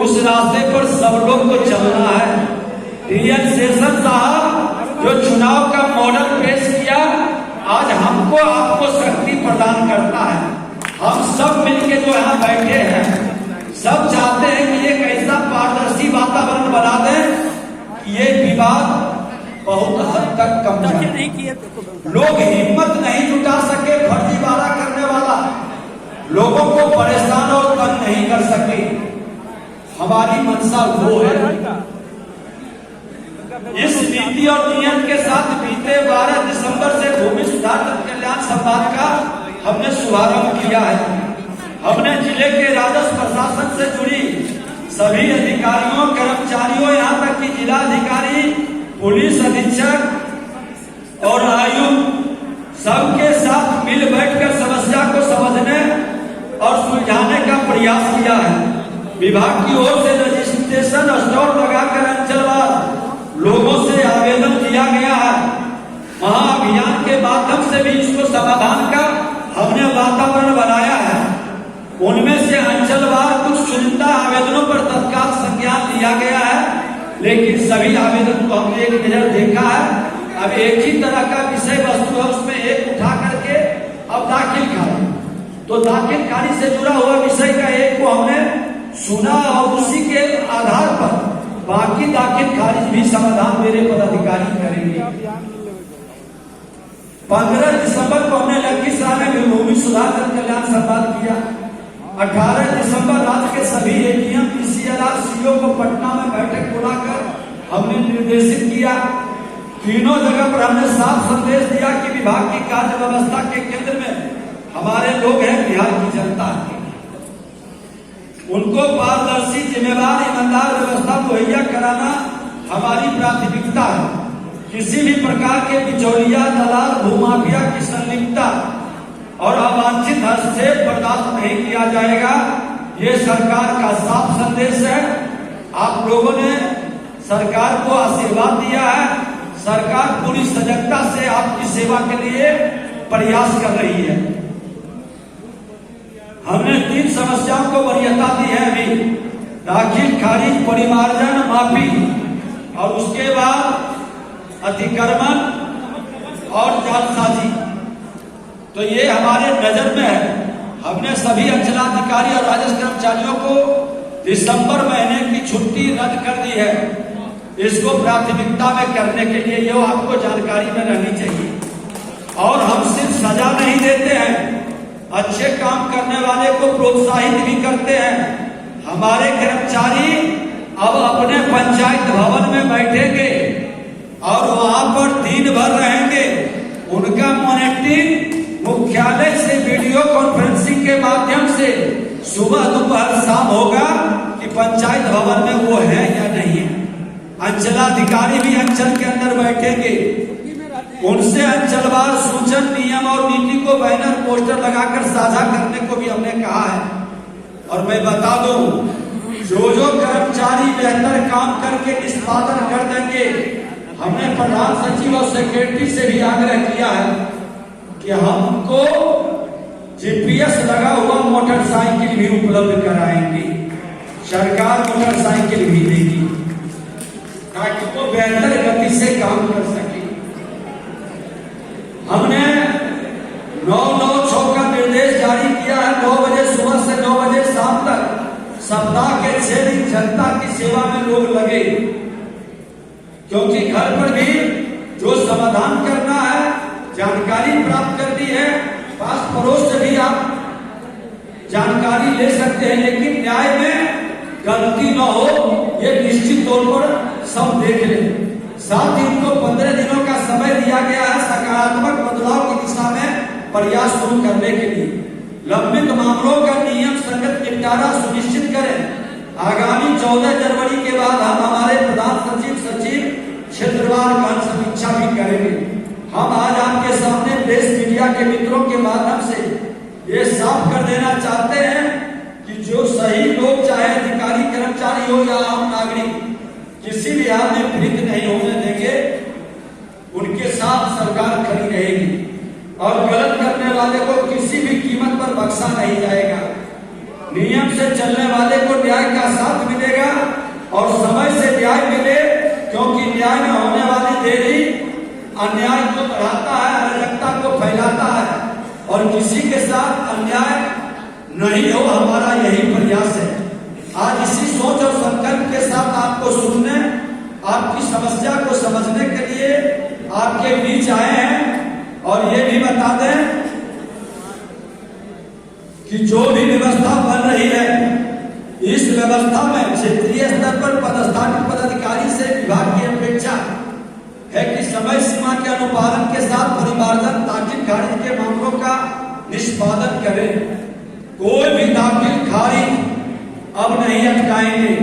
उस रास्ते पर सब लोग को चलना है। टीएन शेषन साहब जो चुनाव का मॉडल पेश किया, आज हमको आपको शक्ति प्रदान करता है। हम सब मिलके जो यहाँ बैठे हैं, सब चाहते हैं कि एक ऐसा पारदर्शी वातावरण बना दें कि ये विवाद बहुत हद तक कम जाए। लोग हिम्मत नहीं जुटा सके, फर्जीवाड़ा करने वाला लोगों को परेशान और तंग नहीं कर सके। हमारी मंशा वो है। इस नीति और नियम के साथ बीते 12 दिसंबर से भूमि सुधार कल्याण संवाद का हमने शुभारंभ किया है। हमने जिले के राजस्व प्रशासन से जुड़ी सभी अधिकारियों, कर्मचारियों, यहाँ तक कि जिला अधिकारी, पुलिस अधीक्षक और आयुक्त सबके साथ मिल बैठकर समस्या को समझने और सुलझाने का प्रयास किया है। विभाग की ओर से रजिस्ट्रेशन स्टॉल लगाकर अंचलवार लोगों से आवेदन दिया गया है। महाअभियान के माध्यम से भी इसको समाधान का हमने वातावरण बनाया है। उनमें से अंचलवार कुछ चुनिंदा आवेदनों पर तत्काल संज्ञान लिया गया है, लेकिन सभी आवेदन को हमने एक नजर देखा है। अब एक ही तरह का विषय वस्तु है, उसमें एक उठा करके अब दाखिल खारिज, तो दाखिल खारिज से जुड़ा हुआ विषय का एक को हमने सुना और उसी के आधार पर बाकी दाखिल खारिज भी समाधान मेरे पदाधिकारी करेंगे। 15 दिसंबर को हमने लखीसराय में भूमि सुधार कल्याण संवाद किया। 18 दिसंबर राज्य के सभी एडीएम, पीसीआर, सीओ को पटना में बैठक बुलाकर हमने निर्देशित किया। तीनों जगह पर हमने साफ संदेश दिया कि विभाग की कार्य व्यवस्था के केंद्र में हमारे लोग हैं, बिहार की जनता है। उनको पारदर्शी, जिम्मेदार, ईमानदार व्यवस्था मुहैया कराना हमारी प्राथमिकता है। किसी भी प्रकार के बिचौलिया, दलाल, भूमाफिया की संलिप्तता और अवांछित हस्तक्षेप बर्दाश्त नहीं किया जाएगा। ये सरकार का साफ संदेश है। आप लोगों ने सरकार को आशीर्वाद दिया है। सरकार पूरी सजगता से आपकी सेवा के लिए प्रयास कर रही है। हमने 3 समस्याओं को वरीयता दी है अभी: दाखिल खारिज, परिमार्जन, माफी, और उसके बाद अतिक्रमण और जालसाजी। तो ये हमारे नजर में है। हमने सभी अंचलाधिकारी और राजस्व कर्मचारियों को दिसंबर महीने की छुट्टी रद्द कर दी है। इसको प्राथमिकता में करने के लिए ये आपको जानकारी में रहनी चाहिए। और हम सिर्फ सजा नहीं देते हैं, अच्छे काम करने वाले को प्रोत्साहित भी करते हैं। हमारे कर्मचारी अब अपने पंचायत भवन में बैठेंगे और वहां पर दिन भर रहेंगे। उनका मॉनिटरिंग मुख्यालय से वीडियो कॉन्फ्रेंसिंग के माध्यम से सुबह, दोपहर, शाम होगा कि पंचायत भवन में वो है या नहीं है। अंचलाधिकारी भी अंचल के अंदर बैठेंगे। उनसे अंचलवार सूचन, नियम और नीति को बैनर, पोस्टर लगाकर साझा करने को भी हमने कहा है। और मैं बता दूं, जो कर्मचारी बेहतर काम करके निष्पादन कर देंगे, हमने प्रधान सचिव और सेक्रेटरी से भी आग्रह किया है कि हमको जीपीएस लगा हुआ मोटरसाइकिल भी उपलब्ध कराएंगे। सरकार मोटरसाइकिल भी देगी ताकि वो बेहतर गति से काम कर सके। हमने 9-9-6 का निर्देश जारी किया है। 9 बजे सुबह से 9 बजे शाम तक सप्ताह के 6 दिन जनता की सेवा में लोग लगे, क्योंकि घर पर भी जो समाधान करना है, जानकारी प्राप्त करनी है, पास पड़ोस से भी आप जानकारी ले सकते हैं, लेकिन न्याय में गलती न हो ये निश्चित तौर पर सब देख लें। साथ ही इनको 15 दिनों का समय दिया गया है सकारात्मक बदलाव की दिशा में प्रयास शुरू करने के लिए। लंबित मामलों का नियम संगत निपटारा सुनिश्चित करें। आगामी 14 जनवरी के बाद हम हमारे प्रधान सचिव क्षेत्रवार गहन समीक्षा भी करेंगे। हम आज आपके सामने प्रेस मीडिया के मित्रों के माध्यम से ये साफ कर देना चाहते हैं कि जो सही लोग, चाहे अधिकारी, कर्मचारी हो या आम नागरिक, किसी भी हाल में पीड़ित नहीं होने देंगे। उनके साथ सरकार खड़ी रहेगी और गलत करने वाले को किसी भी कीमत पर बख्शा नहीं जाएगा। नियम से चलने वाले को न्याय का साथ मिलेगा और समय से न्याय मिले, क्योंकि न्याय में होने वाली देरी अन्याय को बढ़ाता है, अराजकता को फैलाता है और किसी के साथ अन्याय नहीं हो, हमारा यही प्रयास है। आज इसी सोच और संकल्प के साथ आपको सुनने, आपकी समस्या को समझने के लिए आपके बीच आए हैं और ये भी बता दें कि जो भी व्यवस्था बन रही है, इस व्यवस्था में क्षेत्रीय स्तर पर पदस्थापित पदाधिकारी से विभाग की अपेक्षा है कि समय सीमा के अनुपालन के साथ परिमार्जन दाखिल खारिज के मामलों का निष्पादन करे। कोई भी दाखिल खारिज अब नहीं अटकाएंगे।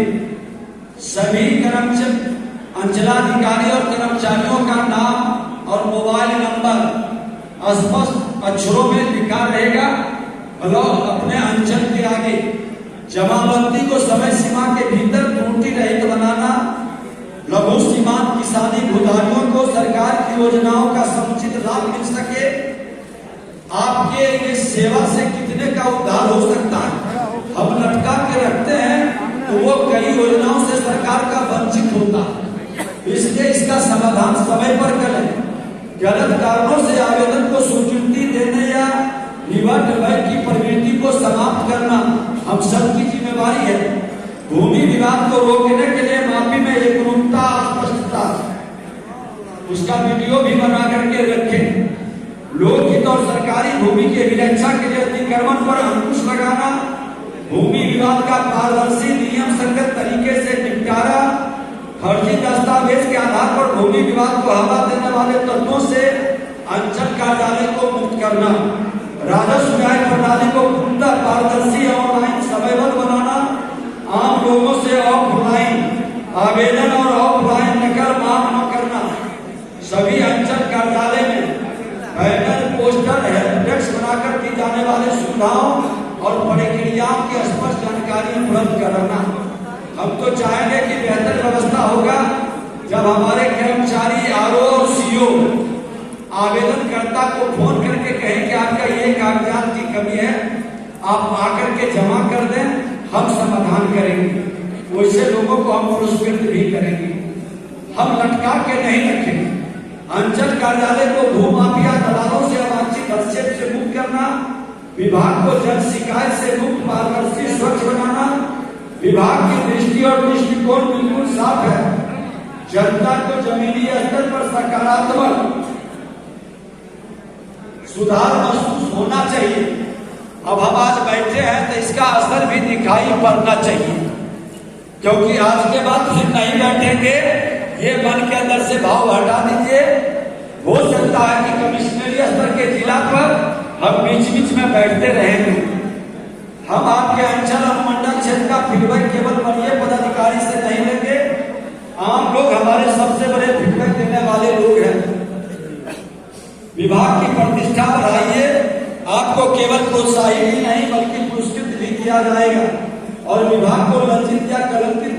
सभी कर्मचारी, अंचलाधिकारी और कर्मचारियों का नाम और मोबाइल नंबर स्पष्ट अक्षरों में लिखा रहेगा। ब्लॉक अपने अंचल के आगे जमाबंदी को समय सीमा के भीतर त्रुटि रहित बनाना, लघु सीमांत किसानी भूधारियों को सरकार की योजनाओं का समुचित लाभ मिल सके। आपके इस सेवा से कितने का उद्धार हो सकता है? हम लटका के रखते हैं तो वो कई योजनाओं से सरकार का वंचित होता है। इसलिए इसका समाधान समय पर करें। गलत कारणों से आवेदन को स्वीकृति देने या विवाद की प्रवृत्ति को समाप्त करना हम सबकी जिम्मेवारी है। भूमि विवाद को रोकने के लिए माफी में एकरूपता, स्पष्टता, उसका वीडियो भी बना करके रखें। लोकहित और सरकारी भूमि के विरक्षा के लिए अतिक्रमण पर अंकुश लगाना, भूमि विवाद का पारदर्शी नियम संगत तरीके से निपटारा, फर्जी दस्तावेज के आधार पर भूमि विवाद को हवा देने वाले तत्वों से अंचल कार्यालय को मुक्त करना, राजस्व न्याय प्रणाली को पूर्णतः पारदर्शी ऑनलाइन समयबद्ध बनाना, आम लोगों से ऑफलाइन आवेदन और ऑफलाइन नकल मांग न करना, सभी अंचल कार्यालय में बैनर, पोस्टर, हेल्प डेस्क बनाकर दी जाने वाले सुविधाओं और प्रक्रियाओं की स्पष्ट जानकारी उपलब्ध कराना। हम तो चाहेंगे कि बेहतर व्यवस्था होगा जब हमारे कर्मचारी आरओ और सीओ आवेदनकर्ता को फोन करके कहें कि आपका ये कागजात की कमी है, आप आकर के जमा कर दें, हम समाधान करेंगे। वैसे लोगों को हम पुरस्कृत भी करेंगे। हम लटका के नहीं रखेंगे। अंचल कार्यालय को भूमाफिया दलालों से अवांछित हस्तक्षेप से मुक्त करना, विभाग को जन शिकायत से मुक्त, पारदर्शी, स्वच्छ बनाना। विभाग की दृष्टि और दृष्टिकोण बिल्कुल साफ है। जनता को जमीनी स्तर पर सकारात्मक सुधार महसूस होना चाहिए। अब हम आज बैठे हैं तो इसका असर भी दिखाई पड़ना चाहिए, क्योंकि आज के बाद फिर नहीं बैठेंगे। ये मन के अंदर से भाव हटा दीजिए। हो सकता है कि कमिश्नरी स्तर के जिला पर हम बीच बीच में बैठते रहेंगे। हम आपके अंचल अनुमंडल क्षेत्र का फीडबैक केवल वरीय पदाधिकारी से नहीं लेंगे। आम लोग हमारे सबसे बड़े फीडबैक देने वाले लोग हैं। विभाग की प्रतिष्ठा बढ़ाइए। आपको केवल प्रोत्साहित ही नहीं बल्कि पुरस्कृत भी किया जाएगा और विभाग को लज्जित या कलंकित